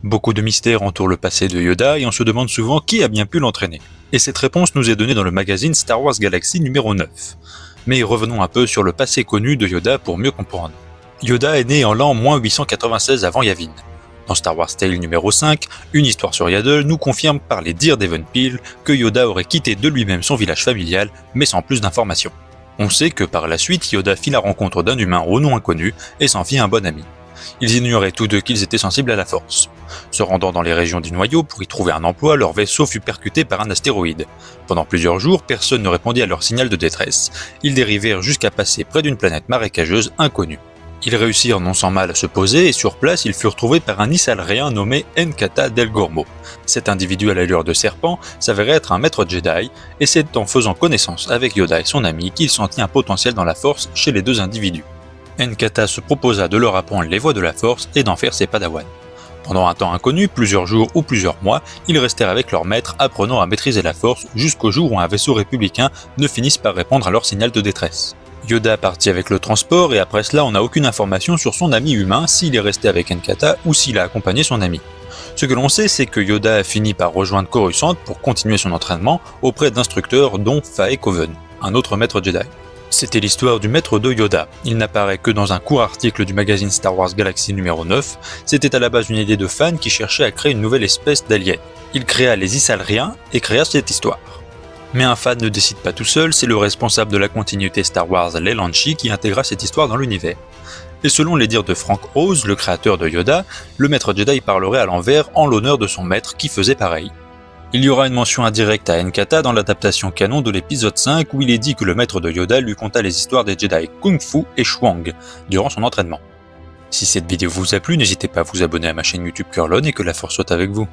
Beaucoup de mystères entourent le passé de Yoda et on se demande souvent qui a bien pu l'entraîner. Et cette réponse nous est donnée dans le magazine Star Wars Galaxy numéro 9. Mais revenons un peu sur le passé connu de Yoda pour mieux comprendre. Yoda est né en l'an -896 avant Yavin. Dans Star Wars Tale numéro 5, une histoire sur Yaddle nous confirme par les dires d'Evan Peel que Yoda aurait quitté de lui-même son village familial, mais sans plus d'informations. On sait que par la suite, Yoda fit la rencontre d'un humain au nom inconnu et s'en fit un bon ami. Ils ignoraient tous deux qu'ils étaient sensibles à la force. Se rendant dans les régions du noyau pour y trouver un emploi, leur vaisseau fut percuté par un astéroïde. Pendant plusieurs jours, personne ne répondit à leur signal de détresse. Ils dérivèrent jusqu'à passer près d'une planète marécageuse inconnue. Ils réussirent non sans mal à se poser et sur place ils furent trouvés par un Issalrien nommé Nkata Del Gormo. Cet individu à l'allure de serpent s'avérait être un maître Jedi et c'est en faisant connaissance avec Yoda et son ami qu'il sentit un potentiel dans la force chez les deux individus. Nkata se proposa de leur apprendre les voies de la force et d'en faire ses padawans. Pendant un temps inconnu, plusieurs jours ou plusieurs mois, ils restèrent avec leur maître apprenant à maîtriser la force jusqu'au jour où un vaisseau républicain ne finisse par répondre à leur signal de détresse. Yoda partit avec le transport et après cela on n'a aucune information sur son ami humain s'il est resté avec Nkata ou s'il a accompagné son ami. Ce que l'on sait c'est que Yoda a fini par rejoindre Coruscant pour continuer son entraînement auprès d'instructeurs dont Fae Koven, un autre maître Jedi. C'était l'histoire du maître de Yoda. Il n'apparaît que dans un court article du magazine Star Wars Galaxy numéro 9, c'était à la base une idée de fan qui cherchait à créer une nouvelle espèce d'alien. Il créa les Issalriens et créa cette histoire. Mais un fan ne décide pas tout seul, c'est le responsable de la continuité Star Wars, Leland Chee, qui intégra cette histoire dans l'univers. Et selon les dires de Frank Oz, le créateur de Yoda, le maître Jedi parlerait à l'envers en l'honneur de son maître qui faisait pareil. Il y aura une mention indirecte à Nkata dans l'adaptation canon de l'épisode 5 où il est dit que le maître de Yoda lui conta les histoires des Jedi Kung Fu et Shuang durant son entraînement. Si cette vidéo vous a plu, n'hésitez pas à vous abonner à ma chaîne YouTube Curlon et que la force soit avec vous.